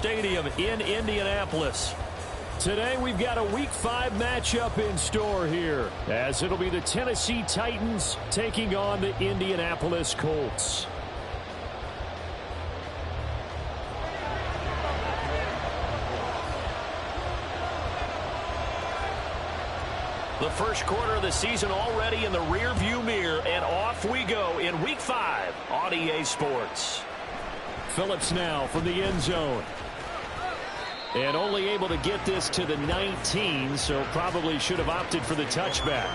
Stadium in Indianapolis. Today we've got a Week 5 matchup in store here, as it'll be the Tennessee Titans taking on the Indianapolis Colts. The first quarter of the season already in the rearview mirror, and off we go in Week 5 on EA Sports. Phillips now from the end zone. And only able to get this to the 19, so probably should have opted for the touchback.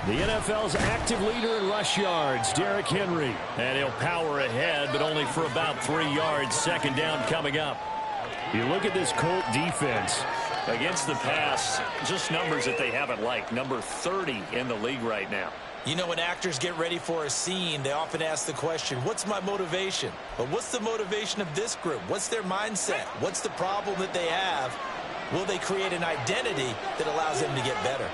The NFL's active leader in rush yards, Derrick Henry. And he'll power ahead, but only for about 3 yards. Second down coming up. You look at this Colt defense. Against the pass, just numbers that they haven't liked. Number 30 in the league right now. You know, when actors get ready for a scene, they often ask the question, what's my motivation? But what's the motivation of this group? What's their mindset? What's the problem that they have? Will they create an identity that allows them to get better?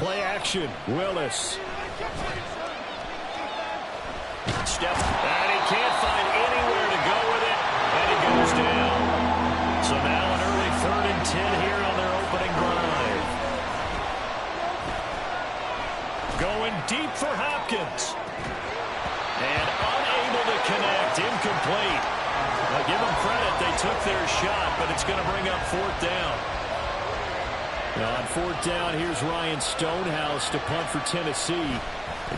Play action, Willis. Step, and he can't find anywhere to go with it, and he goes down. So now an early 3rd and 10 here on their opening drive. Going deep for Hopkins. And unable to connect, incomplete. Now give them credit, they took their shot, but it's going to bring up 4th down. Now on 4th down, here's Ryan Stonehouse to punt for Tennessee.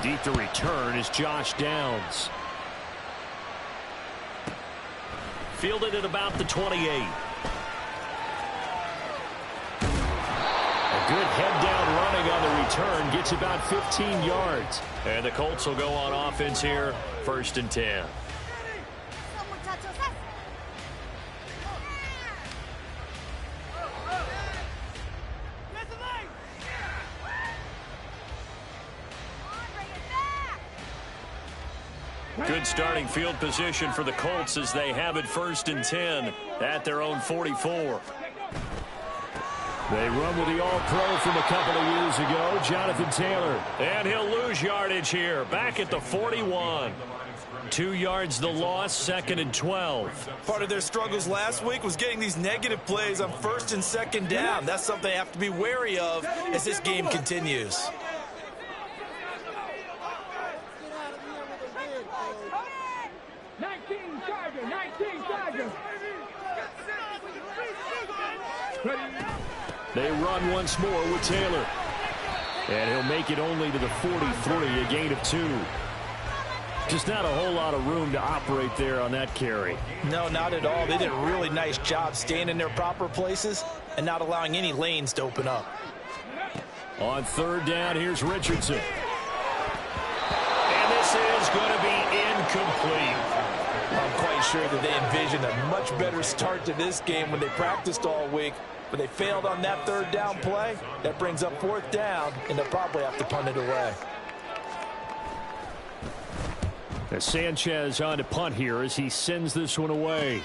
Deep to return is Josh Downs. Fielded at about the 28. A good head down running on the return. Gets about 15 yards. And the Colts will go on offense here. 1st and 10. Good starting field position for the Colts as they have it 1st and 10 at their own 44. They run with the All-Pro from a couple of years ago, Jonathan Taylor. And he'll lose yardage here, back at the 41. 2 yards the loss, 2nd and 12. Part of their struggles last week was getting these negative plays on 1st and 2nd down. That's something they have to be wary of as this game continues. They run once more with Taylor. And he'll make it only to the 43, a gain of 2. Just not a whole lot of room to operate there on that carry. No, not at all. They did a really nice job staying in their proper places and not allowing any lanes to open up. On 3rd down, here's Richardson. And this is going to be incomplete. I'm quite sure that they envisioned a much better start to this game when they practiced all week. But they failed on that 3rd down play. That brings up 4th down, and they'll probably have to punt it away. As Sanchez on to punt here as he sends this one away.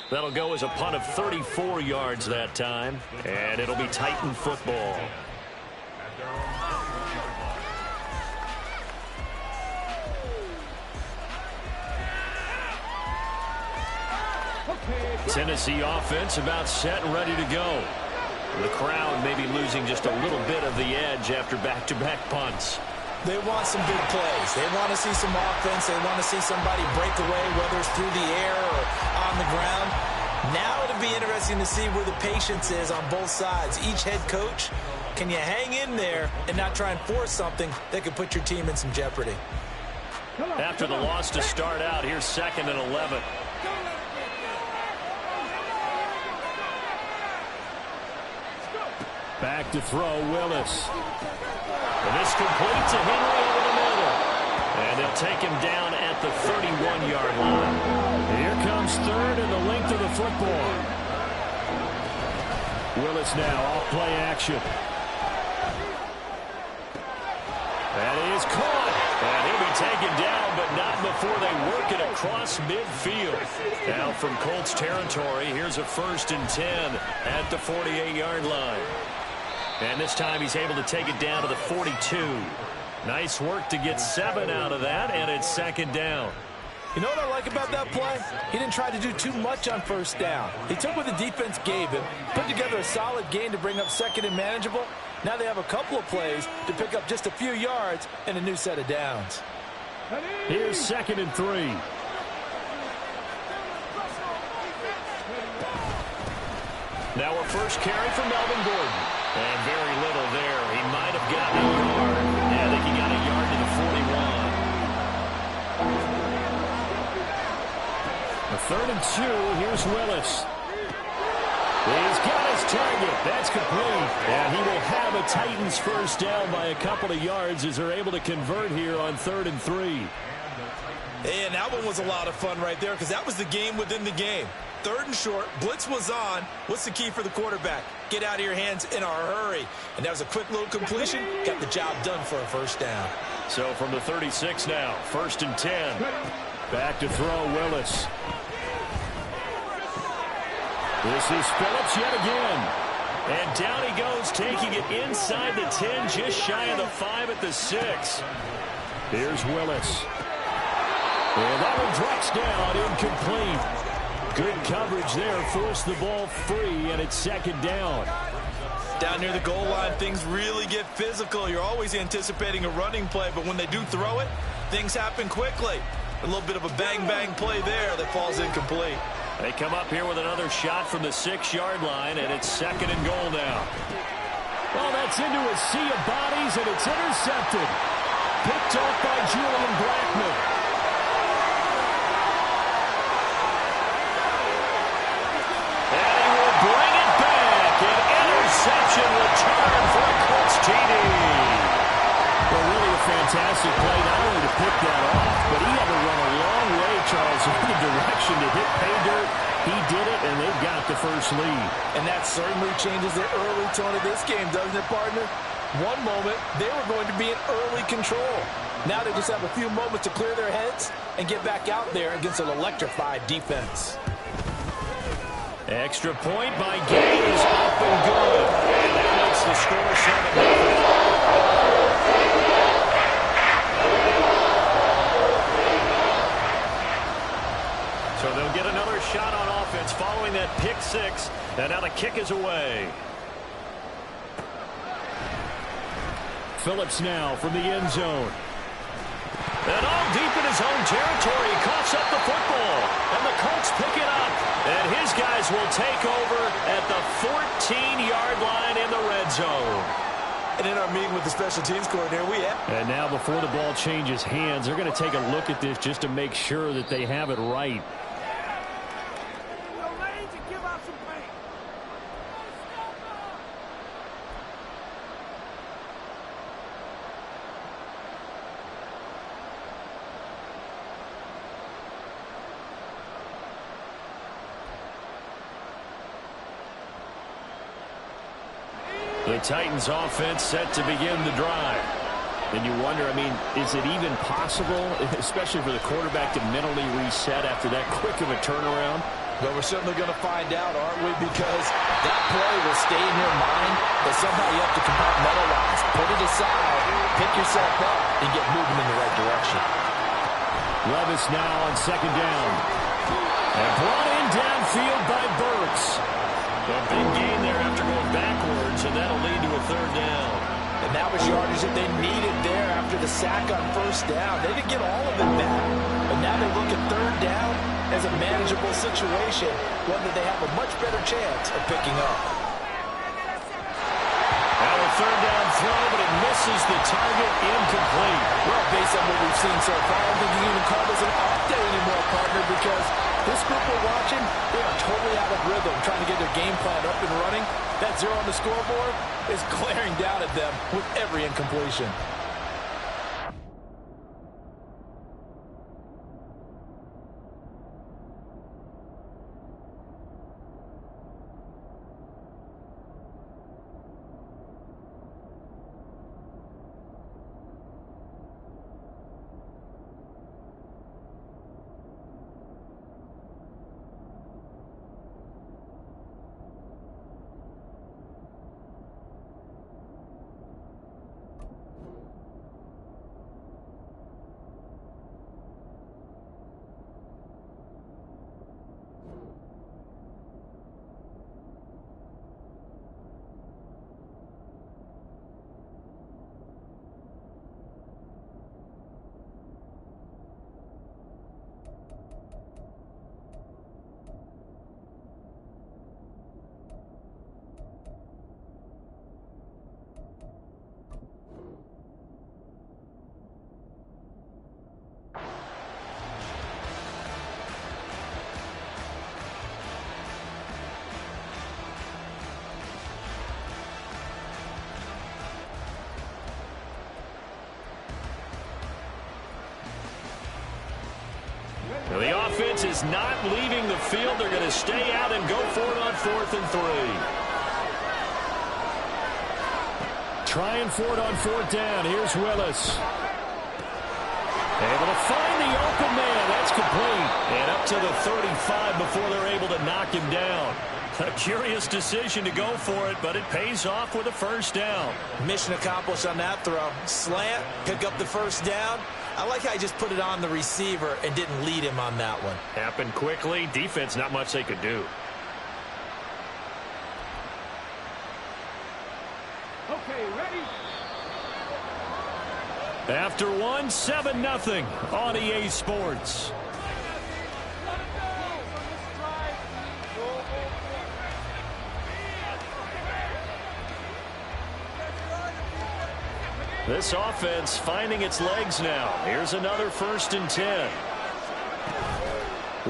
That'll go as a punt of 34 yards that time, and it'll be Titan football. Tennessee offense about set and ready to go. The crowd may be losing just a little bit of the edge after back-to-back punts. They want some big plays. They want to see some offense. They want to see somebody break away, whether it's through the air or on the ground. Now it'll be interesting to see where the patience is on both sides. Each head coach, can you hang in there and not try and force something that could put your team in some jeopardy? After the loss to start out, here's 2nd and 11. Back to throw, Willis. And this complete to Henry over the middle. And they'll take him down at the 31-yard line. Here after the football. Willis now off play action. That is caught. And he'll be taken down, but not before they work it across midfield. Now from Colts territory, here's a 1st and 10 at the 48-yard line. And this time he's able to take it down to the 42. Nice work to get 7 out of that, and it's 2nd down. You know what I like about that play? He didn't try to do too much on 1st down. He took what the defense gave him, put together a solid game to bring up 2nd and manageable. Now they have a couple of plays to pick up just a few yards and a new set of downs. Here's 2nd and 3. Now a first carry for Melvin Gordon. And very little there. He might have gotten a yard. Yeah, I think he got a yard to the 41. A 3rd and 2. Here's Willis. He's got his target. That's complete. And he will have a Titans first down by a couple of yards as they're able to convert here on 3rd and 3. And that one was a lot of fun right there because that was the game within the game. 3rd and short, blitz was on. What's the key for the quarterback? Get out of your hands in a hurry. And that was a quick little completion. Got the job done for a first down. So from the 36 now, 1st and 10. Back to throw Willis. This is Phillips yet again. And down he goes, taking it inside the 10, just shy of the 5 at the 6. Here's Willis. And that one drops down, incomplete. Good coverage there, forced the ball free, and it's 2nd down. Down near the goal line, things really get physical. You're always anticipating a running play, but when they do throw it, things happen quickly. A little bit of a bang-bang play there that falls incomplete. They come up here with another shot from the 6-yard line, and it's 2nd and goal now. Well, that's into a sea of bodies, and it's intercepted. Picked off by Julian Blackman. And he will bring it back. An interception return for a Colts TD. Well, really a fantastic play, not only to pick that off, but he had to run a long way, Charles, in the direction to hit pay dirt. He did it, and they've got the first lead. And that certainly changes the early tone of this game, doesn't it, partner? One moment, they were going to be in early control. Now they just have a few moments to clear their heads and get back out there against an electrified defense. Extra point by Gay is up and good. And that makes the score 7-0. So they'll get another shot on offense following that pick 6. And now the kick is away. Phillips now from the end zone. And all deep in his own territory, he coughs up the football. And the Colts pick it up. And his guys will take over at the 14-yard line in the red zone. And in our meeting with the special teams coordinator, we have... And now before the ball changes hands, they're going to take a look at this just to make sure that they have it right. The Titans offense set to begin the drive. And you wonder, I mean, is it even possible, especially for the quarterback, to mentally reset after that quick of a turnaround? Well, we're certainly going to find out, aren't we? Because that play will stay in your mind, but somehow you have to compartmentalize. Put it aside, pick yourself up, and get moving in the right direction. Levis now on 2nd down. And brought in downfield by Burks. A big gain there after going backwards, and that'll lead to a 3rd down. And that was yardage that they needed there after the sack on 1st down. They didn't get all of it back, but now they look at 3rd down as a manageable situation, one that they have a much better chance of picking up. Now a 3rd down throw, but it misses the target, incomplete. Well, based on what we've seen so far, I don't think you can even call this an off day anymore, partner, because this group we're watching, they are totally out of rhythm, trying to get their game plan up and running. That 0 on the scoreboard is glaring down at them with every incompletion. defense is not leaving the field. They're going to stay out and go for it on 4th and 3. Trying for it on 4th down. Here's Willis. Able to find the open man. That's complete. And up to the 35 before they're able to knock him down. A curious decision to go for it, but it pays off with a first down. Mission accomplished on that throw. Slant, pick up the first down. I like how he just put it on the receiver and didn't lead him on that one. Happened quickly. Defense, not much they could do. Okay, ready? After one, 7-0 on EA Sports. This offense finding its legs now. Here's another 1st and 10.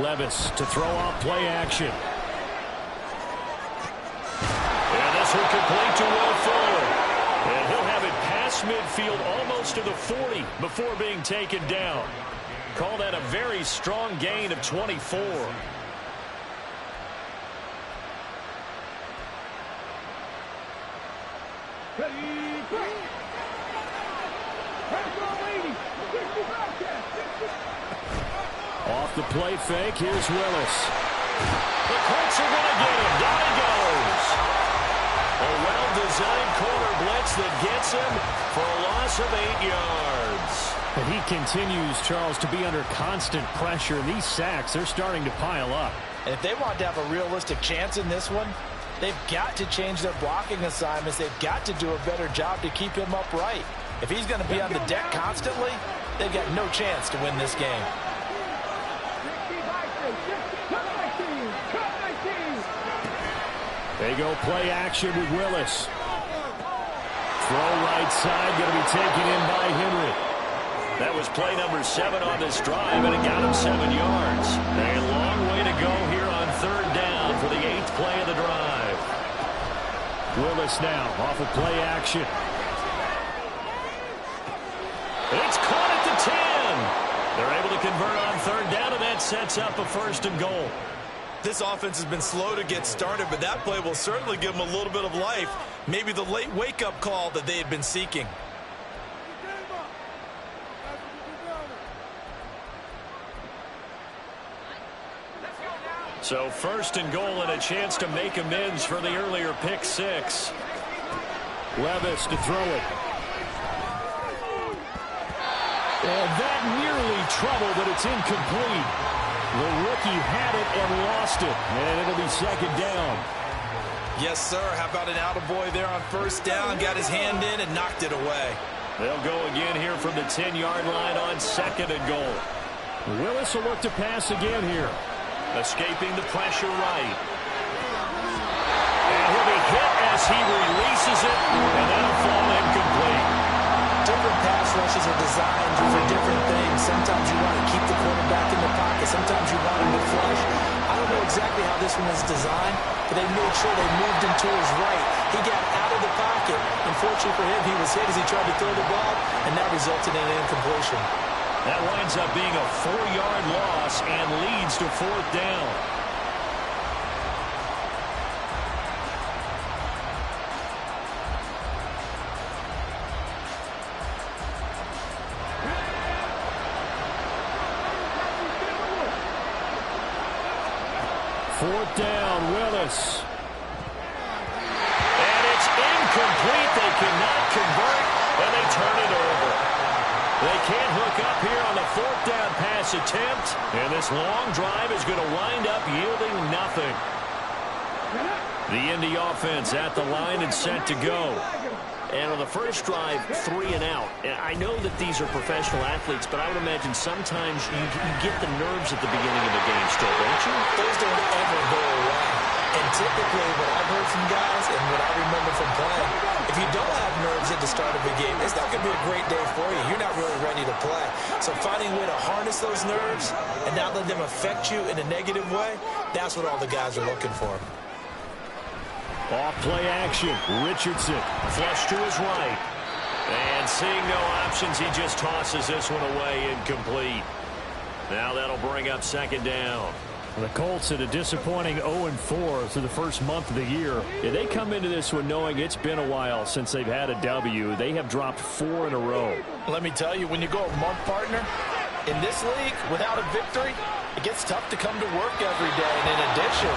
Levis to throw off play action. And this will complete to Will Fuller. And he'll have it past midfield almost to the 40 before being taken down. Call that a very strong gain of 24. Ready, go! Off the play fake, here's Willis. The Colts are going to get him. Down he goes. A well-designed corner blitz that gets him for a loss of 8 yards. And he continues, Charles, to be under constant pressure. These sacks, they're starting to pile up. And if they want to have a realistic chance in this one, they've got to change their blocking assignments. They've got to do a better job to keep him upright. If he's going to be on the deck constantly, they've got no chance to win this game. They go play action with Willis. Throw right side, going to be taken in by Henry. That was play number 7 on this drive, and it got him 7 yards. A long way to go here on 3rd down for the 8th play of the drive. Willis now off of play action. It's caught at the 10. They're able to convert on 3rd down, and that sets up a 1st and goal. This offense has been slow to get started, but that play will certainly give them a little bit of life. Maybe the late wake-up call that they had been seeking. So 1st and goal and a chance to make amends for the earlier pick 6. Levis to throw it. And that nearly trouble, but it's incomplete. The rookie had it and lost it, and it'll be 2nd down. Yes, sir. How about an attaboy there on 1st down? Got his hand in and knocked it away. They'll go again here from the 10-yard line on 2nd and goal. Willis will look to pass again here. Escaping the pressure right. And he'll be hit as he releases it, and that'll fall incomplete. Different pass rushes are designed for different things. Sometimes you want to keep the quarterback in the pocket. Sometimes you want him to flush. I don't know exactly how this one is designed, but they made sure they moved him to his right. He got out of the pocket. Unfortunately for him, he was hit as he tried to throw the ball, and that resulted in an incompletion. That winds up being a 4-yard loss and leads to 4th down. Fourth down, Willis. And it's incomplete. They cannot convert, and they turn it over. They can't hook up here on the 4th down pass attempt, and this long drive is going to wind up yielding nothing. The Indy offense at the line and set to go. And on the first drive, 3 and out. I know that these are professional athletes, but I would imagine sometimes you get the nerves at the beginning of a game still, don't you? Those don't ever go away. And typically what I've heard from guys and what I remember from playing, if you don't have nerves at the start of a game, it's not going to be a great day for you. You're not really ready to play. So finding a way to harness those nerves and not let them affect you in a negative way, that's what all the guys are looking for. Off play action, Richardson. Flush to his right. And seeing no options, he just tosses this one away incomplete. Now that'll bring up second down. The Colts at a disappointing 0-4 through the first month of the year. Yeah, they come into this one knowing it's been a while since they've had a W. They have dropped 4 in a row. Let me tell you, when you go a month, partner, in this league, without a victory, it gets tough to come to work every day. And in addition,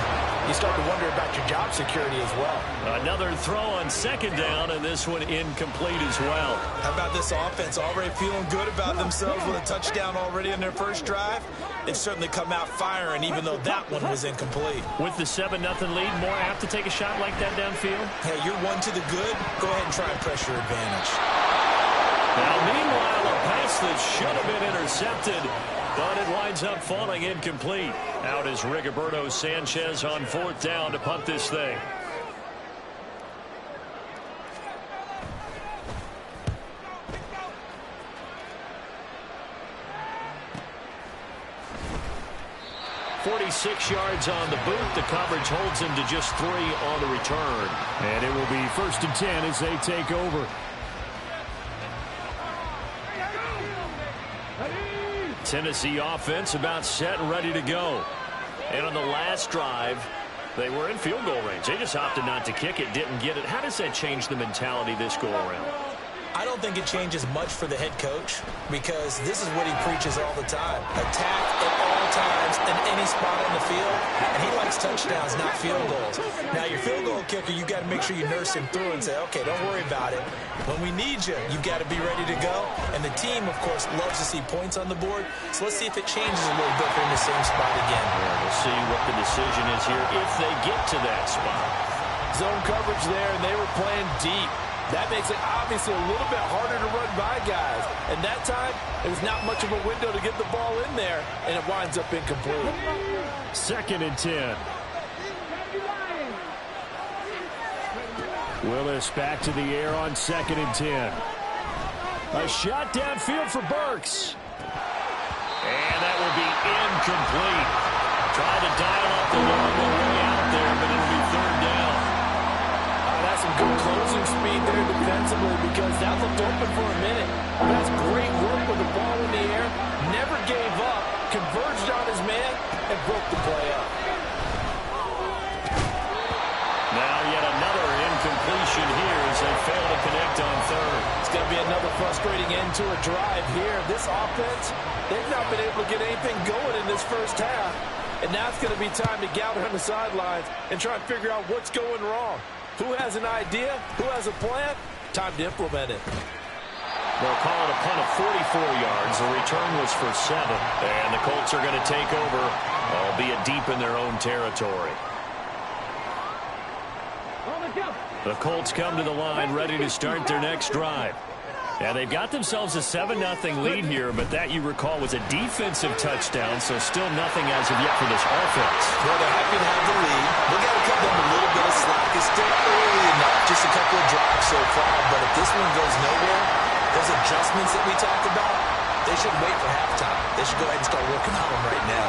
you start to wonder about your job security as well. Another throw on second down, and this one incomplete as well. How about this offense already feeling good about themselves with a touchdown already in their first drive? They've certainly come out firing, even though that one was incomplete. With the 7-0 lead, more apt to take a shot like that downfield? Hey, you're one to the good. Go ahead and try and press your advantage. Now, meanwhile, a pass that should have been intercepted, but it winds up falling incomplete. Out is Rigoberto Sanchez on 4th down to punt this thing. .46 yards on the boot. The coverage holds him to just 3 on the return. And it will be 1st and 10 as they take over. Tennessee offense about set and ready to go. And on the last drive, they were in field goal range. They just opted not to kick it, didn't get it. How does that change the mentality this go around? I don't think it changes much for the head coach because this is what he preaches all the time. Attack at all times in any spot on the field, and he likes touchdowns, not field goals. Now, your field goal kicker, you got to make sure you nurse him through and say, okay, don't worry about it. When we need you, you've got to be ready to go. And the team, of course, loves to see points on the board. So let's see if it changes a little bit in the same spot again. Yeah, we'll see what the decision is here if they get to that spot. Zone coverage there, and they were playing deep. That makes it obviously a little bit harder to run by guys. And that time, it was not much of a window to get the ball in there, and it winds up incomplete. 2nd and 10. Willis back to the air on 2nd and 10. A shot downfield for Burks. And that will be incomplete. Tried to dial up the long way out there, but it'll be 3rd down. That's some good closing speed there defensively because that looked open for a minute. That's great work with the ball in the air. Never gave up, converged on his man, and broke the play up. Now yet another incompletion here as they fail to connect on 3rd. It's going to be another frustrating end to a drive here. This offense, they've not been able to get anything going in this first half. And now it's going to be time to gather on the sidelines and try and figure out what's going wrong. Who has an idea? Who has a plan? Time to implement it. They'll call it a punt of 44 yards. The return was for 7. And the Colts are going to take over, albeit deep in their own territory. The Colts come to the line ready to start their next drive. Now, they've got themselves a 7-0 lead here, but that, you recall, was a defensive touchdown, so still nothing as of yet for this offense. Well, they're happy to have the lead. We got to cut them a little bit of slack. It's still early enough, just a couple of drives so far, but if this one goes nowhere, those adjustments that we talked about, they should wait for halftime. They should go ahead and start working on them right now.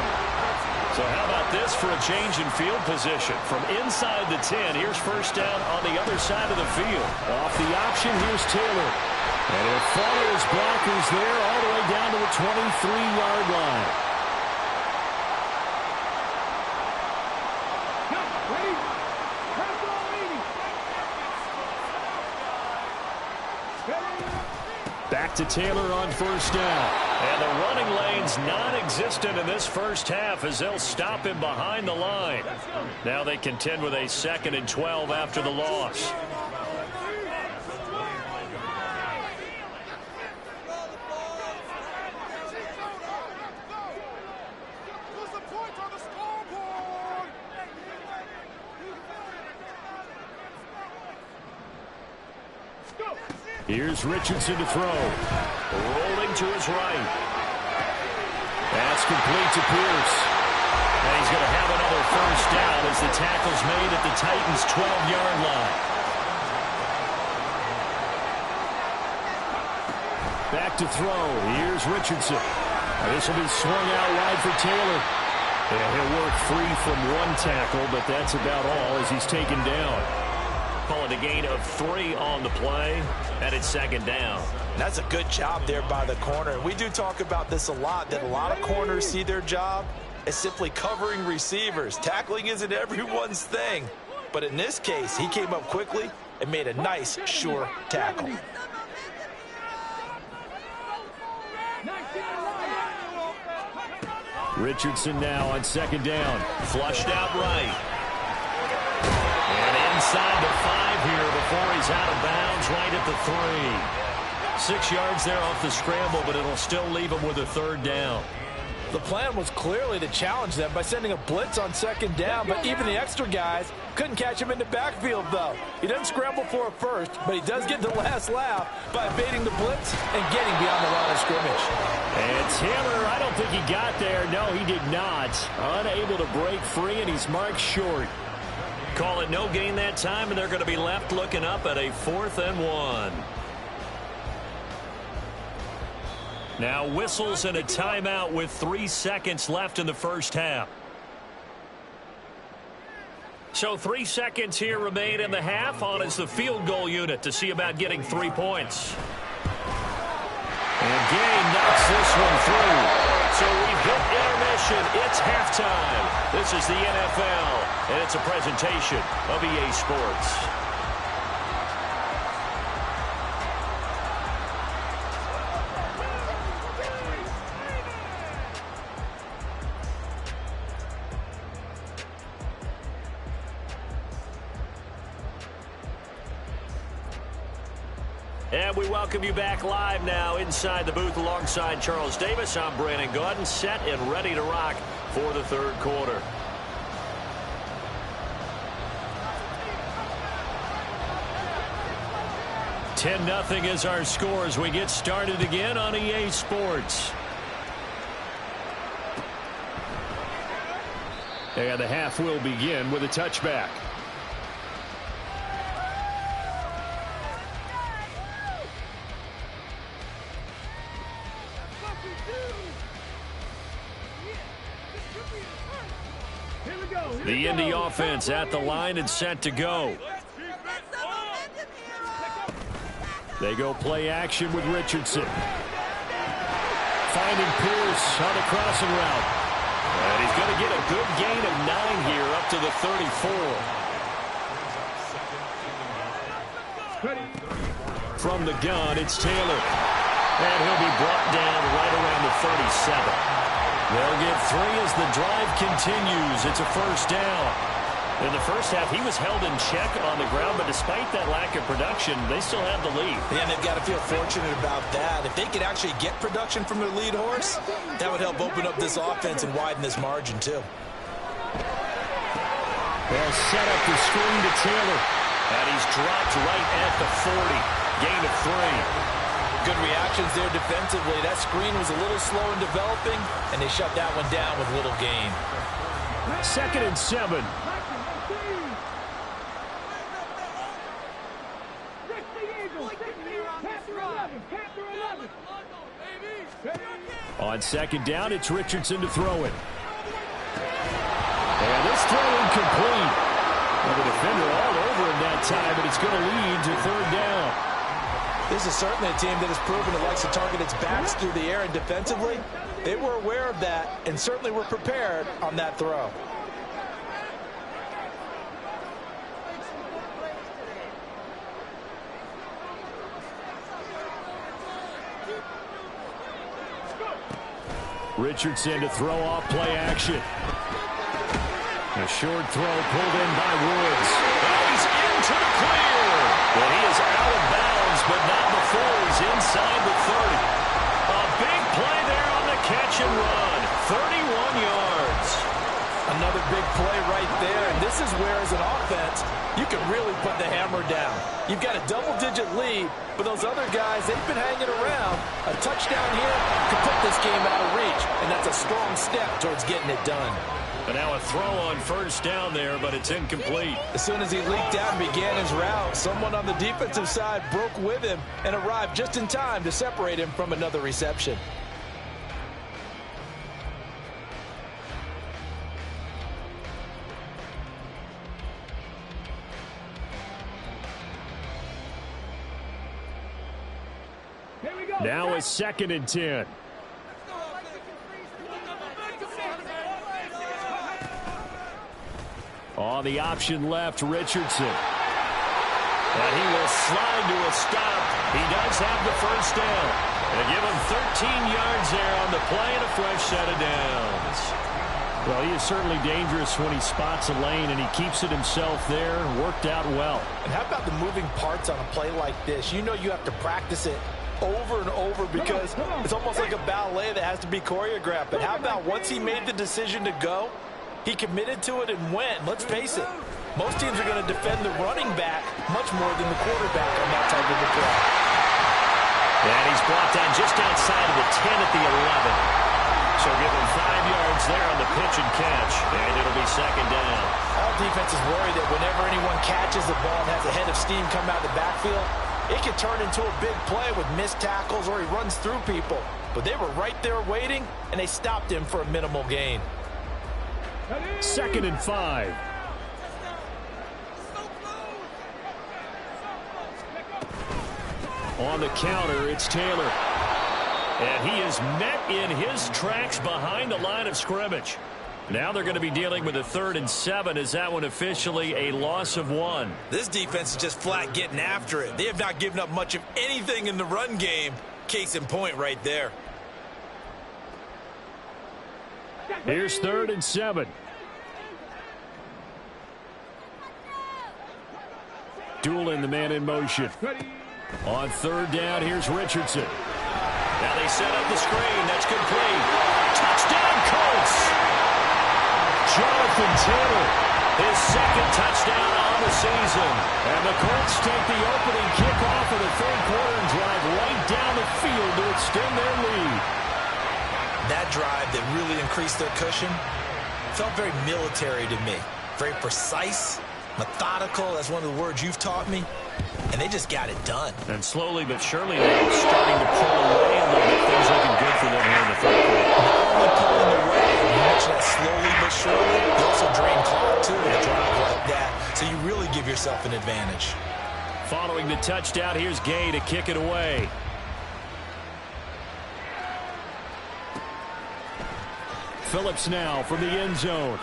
So how about this for a change in field position? From inside the 10, here's 1st down on the other side of the field. Off the option, here's Taylor. And he'll follow his blockers there all the way down to the 23-yard line. Back to Taylor on 1st down. And the running lane's non-existent in this first half as they'll stop him behind the line. Now they contend with a 2nd and 12 after the loss. Here's Richardson to throw. Rolling to his right. That's complete to Pierce. And he's going to have another 1st down as the tackle's made at the Titans' 12-yard line. Back to throw. Here's Richardson. This will be swung out wide for Taylor. And he'll work free from one tackle, but that's about all as he's taken down. Call it a gain of 3 on the play, and it's second down. That's a good job there by the corner. We do talk about this a lot, that a lot of corners see their job as simply covering receivers. Tackling isn't everyone's thing. But in this case, he came up quickly and made a nice, sure tackle. Richardson now on second down. Flushed out right. And inside the 5 here before he's out of bounds right at the 3. 6 yards there off the scramble, but it'll still leave him with a third down. The plan was clearly to challenge them by sending a blitz on second down, but even the extra guys couldn't catch him in the backfield, though. He doesn't scramble for a first, but he does get the last laugh by evading the blitz and getting beyond the line of scrimmage. And Taylor, I don't think he got there. No, he did not. Unable to break free, and he's marked short. Call it no gain that time, and they're going to be left looking up at a 4th and 1. Now whistles and a timeout with 3 seconds left in the first half. So 3 seconds here remain in the half. On is the field goal unit to see about getting 3 points. And Gay knocks this one through. So we've hit intermission. It's halftime. This is the NFL, and it's a presentation of EA Sports. And we welcome you back live now inside the booth alongside Charles Davis. I'm Brandon Gaudin, set and ready to rock for the third quarter. (10-0) is our score as we get started again on EA Sports. And the half will begin with a touchback. The Indy offense at the line and set to go. They go play action with Richardson. Finding Pierce on the crossing route. And he's going to get a good gain of 9 here up to the 34. From the gun, it's Taylor. And he'll be brought down right around the 37. They'll get 3 as the drive continues. It's a first down. In the first half, he was held in check on the ground, but despite that lack of production, they still have the lead. Yeah, and they've got to feel fortunate about that. If they could actually get production from their lead horse, that would help open up this offense and widen this margin, too. They'll set up the screen to Taylor. And he's dropped right at the 40. Gain of 3. Good reactions there defensively. That screen was a little slow in developing, and they shut that one down with little gain. 2nd and 7. On second down, it's Richardson to throw it. And this throw incomplete. Well, the defender all over him that time, but it's going to lead to 3rd down. This is certainly a team that has proven it likes to target its backs through the air, and defensively, they were aware of that and certainly were prepared on that throw. Richardson to throw off play action. A short throw pulled in by Woods. Oh, he's into the clear. But he is out of bounds, but not before he's inside the 30. A big play there on the catch and run. 31 yards. Another big play right there, and this is where, as an offense, you can really put the hammer down. You've got a double-digit lead, but those other guys, they've been hanging around. A touchdown here could put this game out of reach, and that's a strong step towards getting it done. And now a throw on first down there, but it's incomplete. As soon as he leaked out and began his route, someone on the defensive side broke with him and arrived just in time to separate him from another reception. Now it's 2nd and 10. On the option left, Richardson. And he will slide to a stop. He does have the first down. And give him 13 yards there on the play and a fresh set of downs. Well, he is certainly dangerous when he spots a lane, and he keeps it himself there. Worked out well. And how about the moving parts on a play like this? You know you have to practice it over and over because it's almost like a ballet that has to be choreographed. But how about once he made the decision to go, he committed to it and went. Let's face it, most teams are going to defend the running back much more than the quarterback on that type of a play. And he's brought down just outside of the 10 at the 11. So give him 5 yards there on the pitch and catch, and it'll be 2nd down. All defenses worry that whenever anyone catches the ball and has a head of steam come out of the backfield, it can turn into a big play with missed tackles or he runs through people. But they were right there waiting, and they stopped him for a minimal gain. 2nd and 5. On the counter, it's Taylor. And he is met in his tracks behind the line of scrimmage. Now they're going to be dealing with a 3rd and 7. Is that one officially a loss of 1? This defense is just flat getting after it. They have not given up much of anything in the run game. Case in point right there. Here's 3rd and 7. Doolin, the man in motion. On 3rd down, here's Richardson. Now they set up the screen. That's complete. Touchdown, Colts! Jonathan Taylor, his 2nd touchdown on the season. And the Colts take the opening kickoff of the 3rd quarter and drive right down the field to extend their lead. That drive that really increased their cushion felt very military to me. Very precise, methodical. That's one of the words you've taught me. And they just got it done. And slowly but surely they're starting to pull away a little bit. Things looking good for them here in the 3rd quarter. Not only pulling away, you mentioned that slowly but surely. You also drain clock, too, with a drive like that. So you really give yourself an advantage. Following the touchdown, here's Gay to kick it away. Phillips now from the end zone.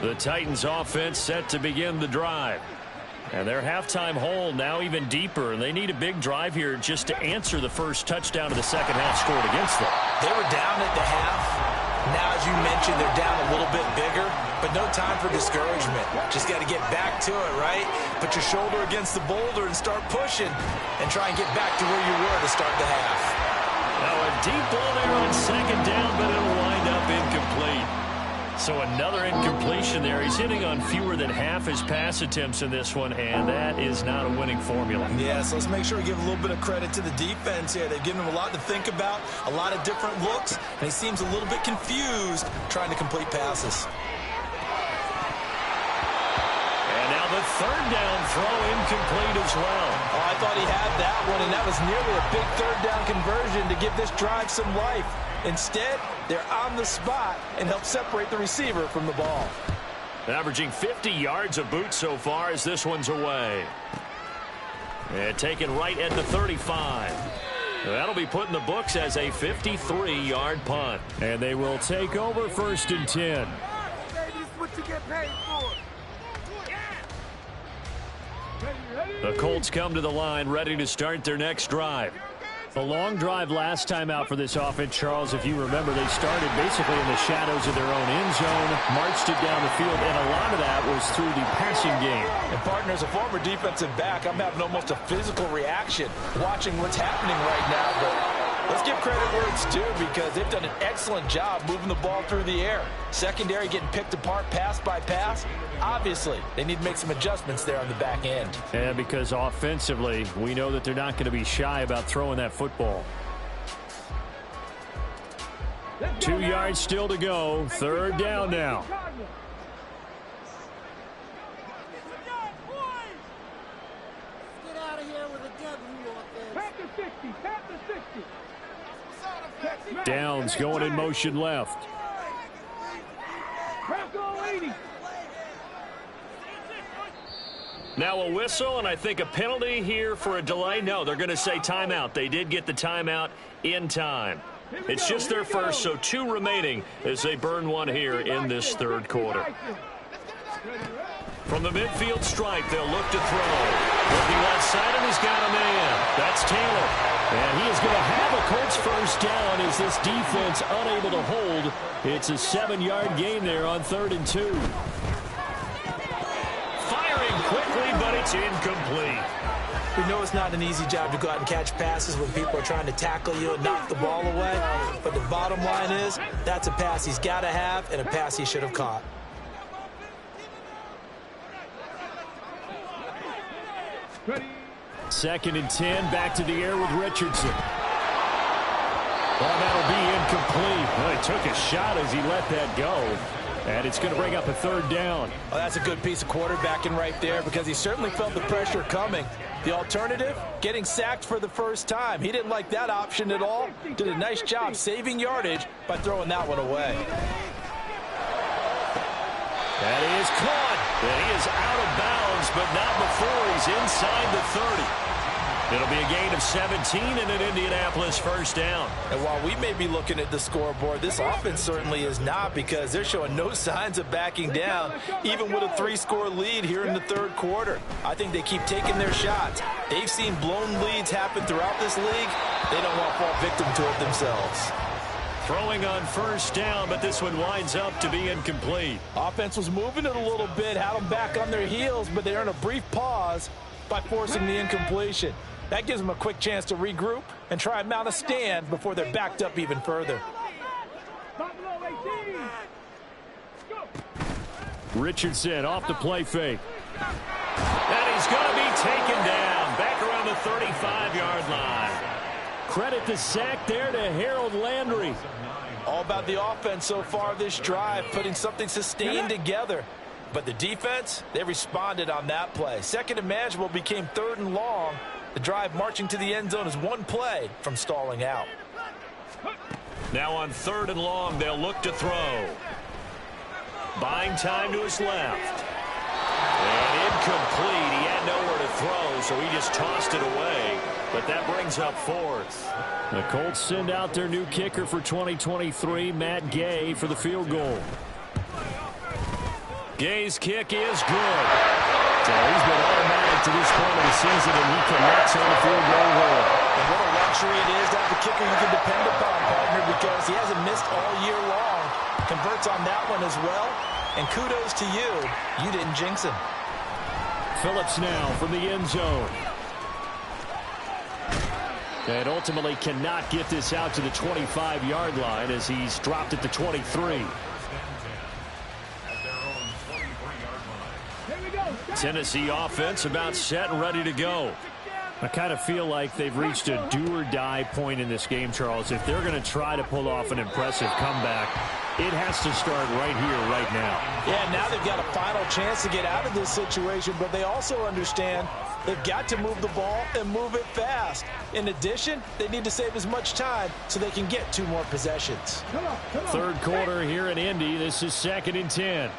The Titans offense set to begin the drive. And their halftime hole now even deeper, and they need a big drive here just to answer the first touchdown of the second half scored against them. They were down at the half. Now, as you mentioned, they're down a little bit bigger, but no time for discouragement. Just got to get back to it, right? Put your shoulder against the boulder and start pushing and try and get back to where you were to start the half. Now a deep ball there on 2nd down, but it'll wind up incomplete. So another incompletion there. He's hitting on fewer than half his pass attempts in this one, and that is not a winning formula. Yeah, so let's make sure we give a little bit of credit to the defense here. They've given him a lot to think about, a lot of different looks, and he seems a little bit confused trying to complete passes. And now the 3rd down throw incomplete as well. Oh, I thought he had that one, and that was nearly a big 3rd down conversion to give this drive some life. Instead, they're on the spot and help separate the receiver from the ball. Averaging 50 yards a boot so far as this one's away. And taken right at the 35. That'll be put in the books as a 53-yard punt. And they will take over 1st and 10. The Colts come to the line ready to start their next drive. A long drive last time out for this offense, Charles. If you remember, they started basically in the shadows of their own end zone, marched it down the field, and a lot of that was through the passing game. And, partner, as a former defensive back, I'm having almost a physical reaction watching what's happening right now. But let's give credit where it's due because they've done an excellent job moving the ball through the air. Secondary getting picked apart pass by pass. Obviously, they need to make some adjustments there on the back end. And because offensively, we know that they're not going to be shy about throwing that football. 2 yards still to go. 3rd down now. Downs going in motion left. Now a whistle, and I think a penalty here for a delay. No, they're going to say timeout. They did get the timeout in time. It's just their first, so 2 remaining as they burn one here in this third quarter. From the midfield stripe, they'll look to throw. Looking left side, and he's got a man. That's Taylor. And he is going to have a Colts first down as this defense unable to hold. It's a 7-yard gain there on 3rd and 2. Firing quickly, but it's incomplete. We know it's not an easy job to go out and catch passes when people are trying to tackle you and knock the ball away. But the bottom line is, that's a pass he's got to have and a pass he should have caught. Second and 10, back to the air with Richardson. Well, that'll be incomplete. Well, he took a shot as he let that go. And it's going to bring up a 3rd down. Well, that's a good piece of quarterbacking right there because he certainly felt the pressure coming. The alternative, getting sacked for the first time. He didn't like that option at all. Did a nice job saving yardage by throwing that one away. That is caught. And he is out of bounds, but not before he's inside the 30. It'll be a gain of 17 and an Indianapolis first down. And while we may be looking at the scoreboard, this offense certainly is not because they're showing no signs of backing down, even with a 3-score lead here in the third quarter. I think they keep taking their shots. They've seen blown leads happen throughout this league. They don't want to fall victim to it themselves. Throwing on first down, but this one winds up to be incomplete. Offense was moving it a little bit, had them back on their heels, but they earned a brief pause by forcing the incompletion. That gives them a quick chance to regroup and try and mount a stand before they're backed up even further. Richardson off the play fake. And he's going to be taken down back around the 35-yard line. Credit the sack there to Harold Landry. All about the offense so far this drive, putting something sustained together. But the defense, they responded on that play. Second and manageable became 3rd and long. The drive marching to the end zone is one play from stalling out. Now on 3rd and long, they'll look to throw. Buying time to his left. And incomplete. He had nowhere to throw, so he just tossed it away. But that brings up 4th. The Colts send out their new kicker for 2023, Matt Gay, for the field goal. Gay's kick is good. So he's been automatic to this point of the season, and he connects on the field goal hole. And what a luxury it is to have a kicker you can depend upon, partner, because he hasn't missed all year long. Converts on that one as well. And kudos to you. You didn't jinx him. Phillips now from the end zone. And ultimately cannot get this out to the 25-yard line as he's dropped at the 23. Tennessee offense about set and ready to go. I kind of feel like they've reached a do-or-die point in this game, Charles. If they're going to try to pull off an impressive comeback, it has to start right here, right now. Yeah, now they've got a final chance to get out of this situation, but they also understand they've got to move the ball and move it fast. In addition, they need to save as much time so they can get 2 more possessions. Third quarter here in Indy. This is 2nd and 10.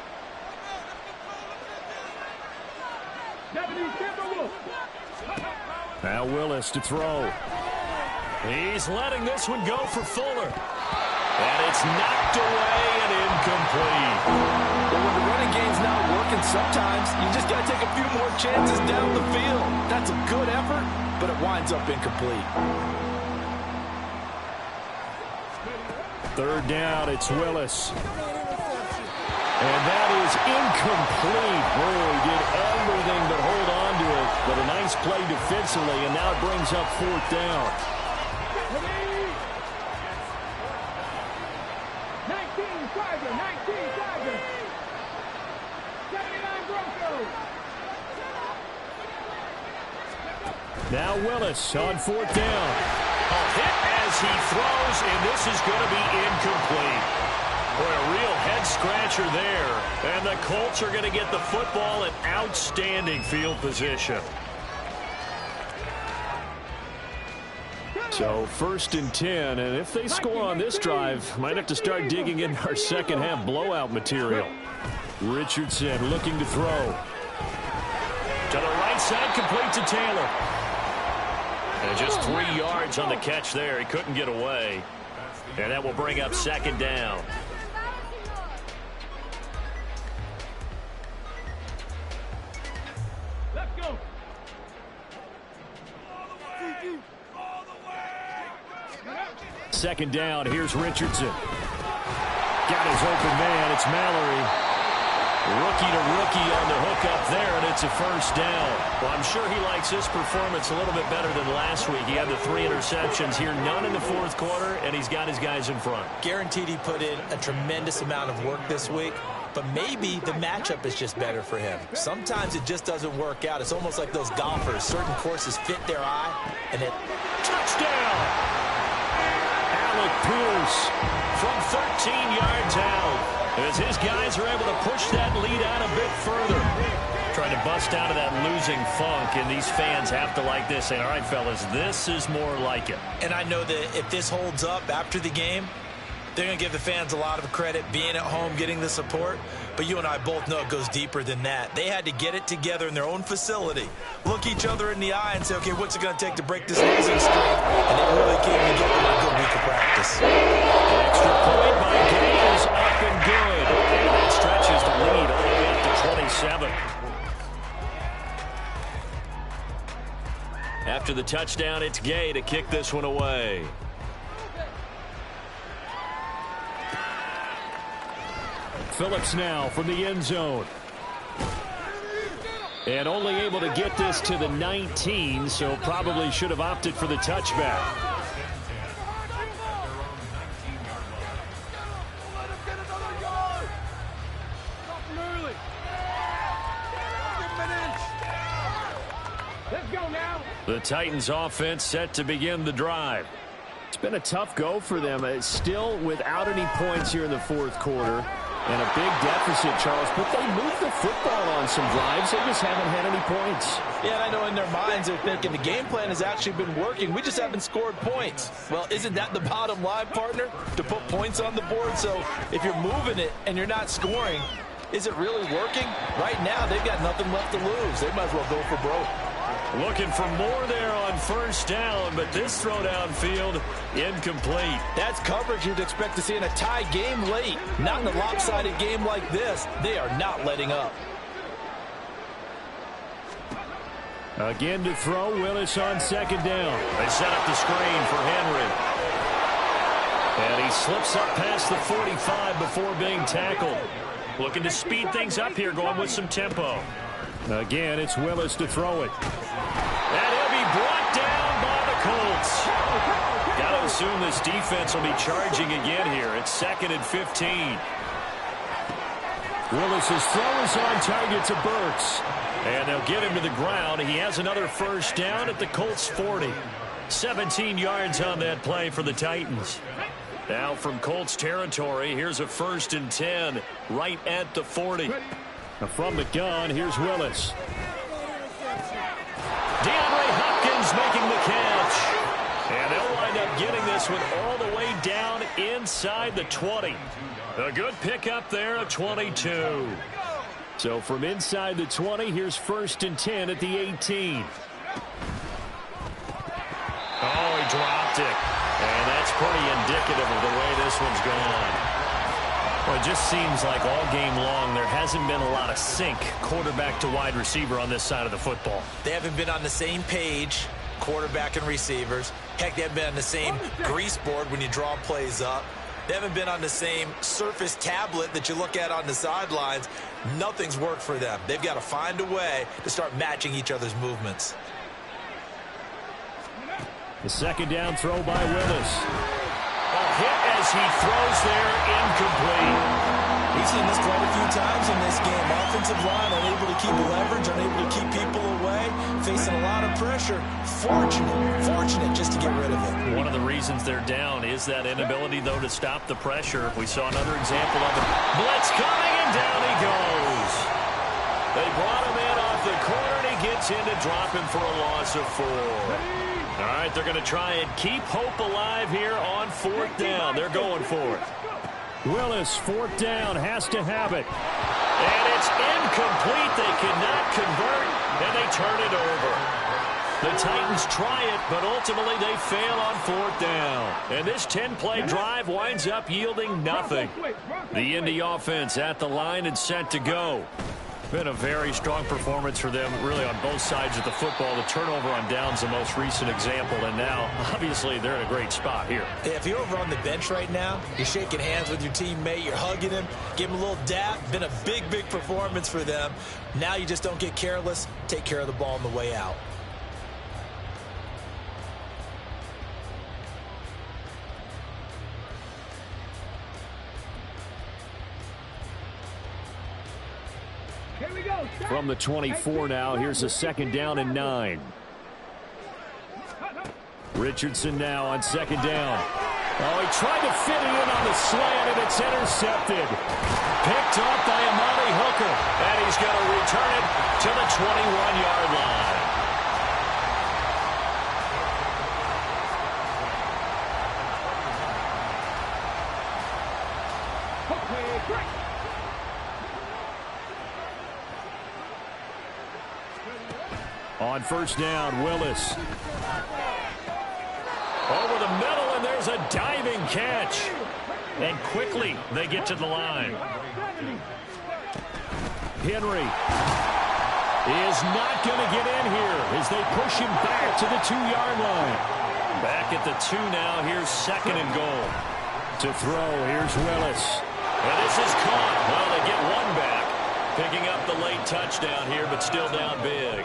Now Willis to throw. He's letting this one go for Fuller. And it's knocked away and incomplete. But when the running game's not working, sometimes you just got to take a few more chances down the field. That's a good effort, but it winds up incomplete. 3rd down, it's Willis. And that is incomplete. Oh, he did everything but hold on to it. But a nice play defensively, and now it brings up 4th down. 19 Tiger. 79 Broncos. Now Willis on 4th down. A hit as he throws, and this is going to be incomplete. Boy, a real head-scratcher there. And the Colts are going to get the football in outstanding field position. So 1st and 10, and if they score on this drive, might have to start digging in our second half blowout material. Richardson looking to throw. To the right side, complete to Taylor. And just 3 yards on the catch there. He couldn't get away. And that will bring up 2nd down. Let's go. 2nd down. Here's Richardson. Got his open man. It's Mallory. Rookie to rookie on the hook up there, and it's a 1st down. Well, I'm sure he likes his performance a little bit better than last week. He had the 3 interceptions here, none in the 4th quarter, and he's got his guys in front. Guaranteed he put in a tremendous amount of work this week, but maybe the matchup is just better for him. Sometimes it just doesn't work out. It's almost like those golfers. Certain courses fit their eye, and it... Touchdown! Alec Pierce from 13 yards out. As his guys are able to push that lead out a bit further. Trying to bust out of that losing funk, and these fans have to like this. Saying, all right, fellas, this is more like it. And I know that if this holds up after the game, they're going to give the fans a lot of credit, being at home, getting the support. But you and I both know it goes deeper than that. They had to get it together in their own facility, look each other in the eye and say, okay, what's it going to take to break this losing streak? And they really came together with a good week of practice. An extra point by Gay is up and good. And that stretches the lead all the way up to 27. After the touchdown, it's Gay to kick this one away. Phillips now from the end zone. And only able to get this to the 19, so probably should have opted for the touchback. Let's go now. The Titans offense set to begin the drive. It's been a tough go for them. It's still without any points here in the 4th quarter. And a big deficit, Charles, but they moved the football on some drives. They just haven't had any points. Yeah, and I know in their minds they're thinking the game plan has actually been working. We just haven't scored points. Well, isn't that the bottom line, partner? To put points on the board. So if you're moving it and you're not scoring, is it really working? Right now, they've got nothing left to lose. They might as well go for broke. Looking for more there on 1st down, but this throw downfield incomplete. That's coverage you'd expect to see in a tie game late. Not in a lopsided game like this. They are not letting up. Again to throw, Willis on 2nd down. They set up the screen for Henry. And he slips up past the 45 before being tackled. Looking to speed things up here, going with some tempo. Again, it's Willis to throw it. And he'll be brought down by the Colts. Got to assume this defense will be charging again here. It's 2nd and 15. Willis's throw is on target to Burks. And they'll get him to the ground. He has another 1st down at the Colts 40. 17 yards on that play for the Titans. Now from Colts territory, here's a 1st and 10 right at the 40. From the gun, here's Willis. DeAndre Hopkins making the catch. And they'll wind up getting this one all the way down inside the 20. A good pickup there, a 22. So from inside the 20, here's 1st and 10 at the 18. Oh, he dropped it. And that's pretty indicative of the way this one's gone. Well, it just seems like all game long there hasn't been a lot of sync quarterback to wide receiver on this side of the football. They haven't been on the same page, quarterback and receivers. Heck, they haven't been on the same grease board when you draw plays up. They haven't been on the same Surface tablet that you look at on the sidelines. Nothing's worked for them. They've got to find a way to start matching each other's movements. The 2nd down throw by Willis. A hit as he throws there, incomplete. We've seen this quite a few times in this game. Offensive line unable to keep leverage, unable to keep people away, facing a lot of pressure. Fortunate just to get rid of it. One of the reasons they're down is that inability, though, to stop the pressure. We saw another example of it. Blitz coming, and down he goes. They brought him in off the corner, and he gets in to drop him for a loss of 4. All right, they're going to try and keep hope alive here on 4th down. They're going for it. Willis, 4th down, has to have it. And it's incomplete. They cannot convert, and they turn it over. The Titans try it, but ultimately they fail on 4th down. And this 10-play drive winds up yielding nothing. The Indy offense at the line and set to go. Been a very strong performance for them, really, on both sides of the football. The turnover on downs, the most recent example, and now, obviously, they're in a great spot here. Yeah, if you're over on the bench right now, you're shaking hands with your teammate, you're hugging him, give him a little dap. Been a big, big performance for them. Now you just don't get careless. Take care of the ball on the way out. From the 24 now, here's a 2nd down and 9. Richardson now on 2nd down. Oh, he tried to fit it in on the slant, and it's intercepted. Picked up by Amani Hooker, and he's going to return it to the 21-yard line. On 1st down, Willis. Over the middle, and there's a diving catch. And quickly, they get to the line. Henry is not going to get in here as they push him back to the 2-yard line. Back at the 2 now. Here's 2nd and goal. To throw, here's Willis. And this is caught. Well, they get one back. Picking up the late touchdown here, but still down big.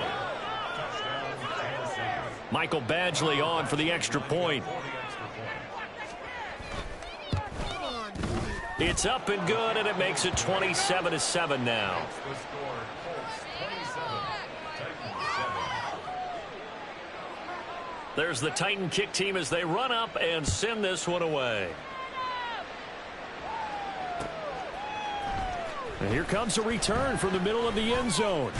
Michael Badgley on for the extra point. It's up and good, and it makes it 27-7 now. There's the Titan kick team as they run up and send this one away. And here comes a return from the middle of the end zone.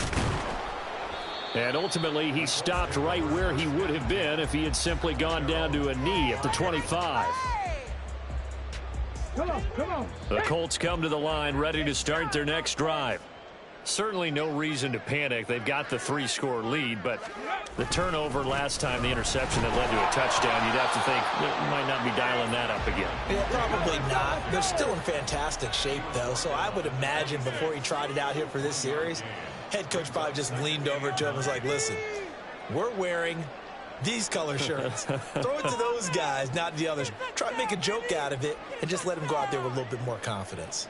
And ultimately, he stopped right where he would have been if he had simply gone down to a knee at the 25. Come on. The Colts come to the line ready to start their next drive. Certainly no reason to panic. They've got the 3-score lead, but the turnover last time, the interception that led to a touchdown, you'd have to think they might not be dialing that up again. Yeah, probably not. They're still in fantastic shape, though, so I would imagine before he tried it out here for this series, head coach probably just leaned over to him and was like, listen, we're wearing these color shirts. Throw it to those guys, not the others. Try to make a joke out of it and just let him go out there with a little bit more confidence.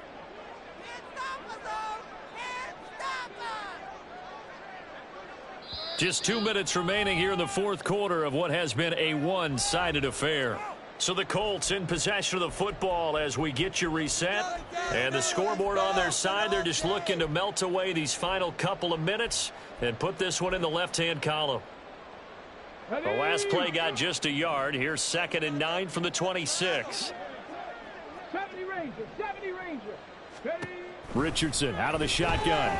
Just 2 minutes remaining here in the 4th quarter of what has been a one-sided affair. So the Colts in possession of the football as we get you reset. And the scoreboard on their side, they're just looking to melt away these final couple of minutes and put this one in the left-hand column. The last play got just a yard. Here's 2nd and 9 from the 26. 70 Ranger. Richardson out of the shotgun.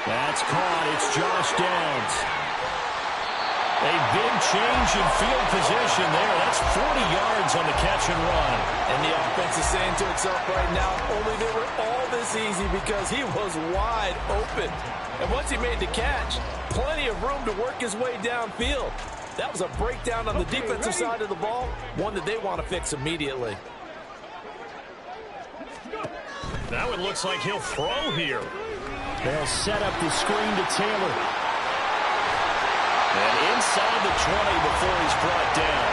That's caught. It's Josh Downs. A big change in field position there. That's 40 yards on the catch and run. And the offense is saying to itself right now, only they were all this easy because he was wide open. And once he made the catch, plenty of room to work his way downfield. That was a breakdown on the defensive side of the ball, one that they want to fix immediately. Now it looks like he'll throw here. They'll set up the screen to Taylor. And inside the 20 before he's brought down.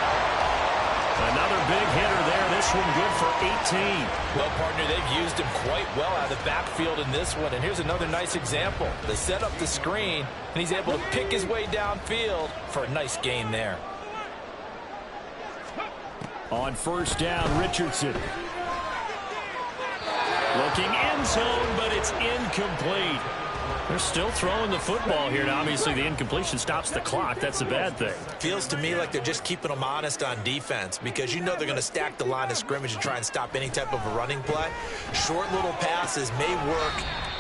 Another big hitter there. This one good for 18. Well, partner, they've used him quite well out of the backfield in this one. And here's another nice example. They set up the screen, and he's able to pick his way downfield for a nice gain there. On 1st down, Richardson. Looking end zone, but it's incomplete. They're still throwing the football here. Now, obviously, the incompletion stops the clock. That's a bad thing. Feels to me like they're just keeping them honest on defense because you know they're going to stack the line of scrimmage and try and stop any type of a running play. Short little passes may work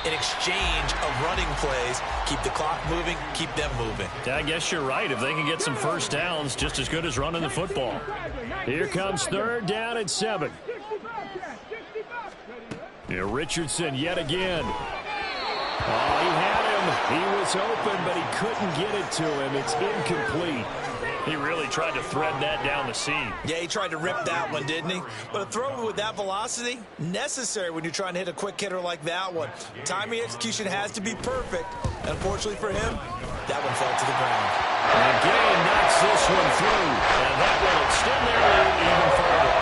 in exchange of running plays. Keep the clock moving, keep them moving. I guess you're right. If they can get some first downs, just as good as running the football. Here comes third down and 7. Yeah, Richardson yet again. Oh, he had him. He was open, but he couldn't get it to him. It's incomplete. He really tried to thread that down the seam. Yeah, he tried to rip that one, didn't he? But a throw with that velocity, necessary when you're trying to hit a quick hitter like that one. Timing execution has to be perfect. Unfortunately for him, that one fell to the ground. And Gain knocks this one through. And that will extend their lead even further.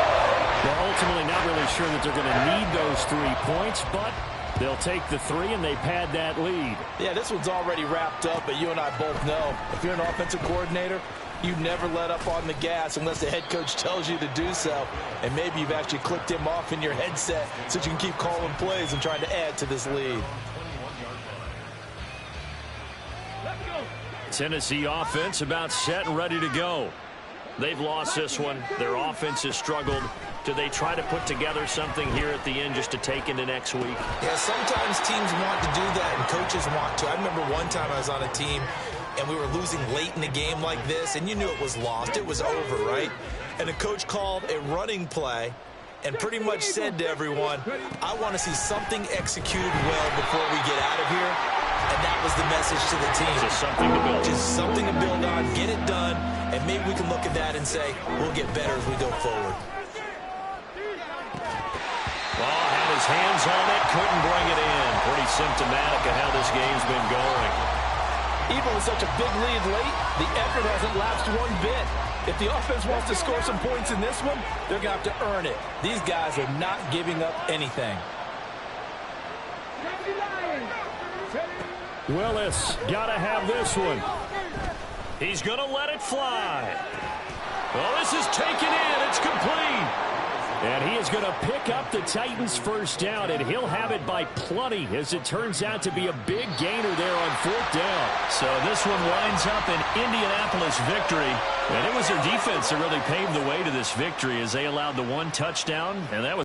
Well, ultimately not really sure that they're going to need those 3 points, but they'll take the 3 and they pad that lead. Yeah, this one's already wrapped up, but you and I both know if you're an offensive coordinator, you never let up on the gas unless the head coach tells you to do so. And maybe you've actually clicked him off in your headset so you can keep calling plays and trying to add to this lead. Tennessee offense about set and ready to go. They've lost this one. Their offense has struggled. Do they try to put together something here at the end just to take into next week? Yeah, sometimes teams want to do that and coaches want to. I remember one time I was on a team and we were losing late in the game like this, and you knew it was lost. It was over, right? And the coach called a running play and pretty much said to everyone, I want to see something executed well before we get out of here. And that was the message to the team. Just something to build. Just something to build on, get it done, and maybe we can look at that and say, we'll get better as we go forward. Well, had his hands on it, couldn't bring it in. Pretty symptomatic of how this game's been going. Even with such a big lead late, the effort hasn't lapsed one bit. If the offense wants to score some points in this one, they're going to have to earn it. These guys are not giving up anything. Willis got to have this one. He's going to let it fly. Well, this is taken in. It's complete. And he is going to pick up the Titans' first down, and he'll have it by plenty, as it turns out to be a big gainer there on 4th down. So this one winds up an Indianapolis victory. And it was their defense that really paved the way to this victory as they allowed the 1 touchdown, and that was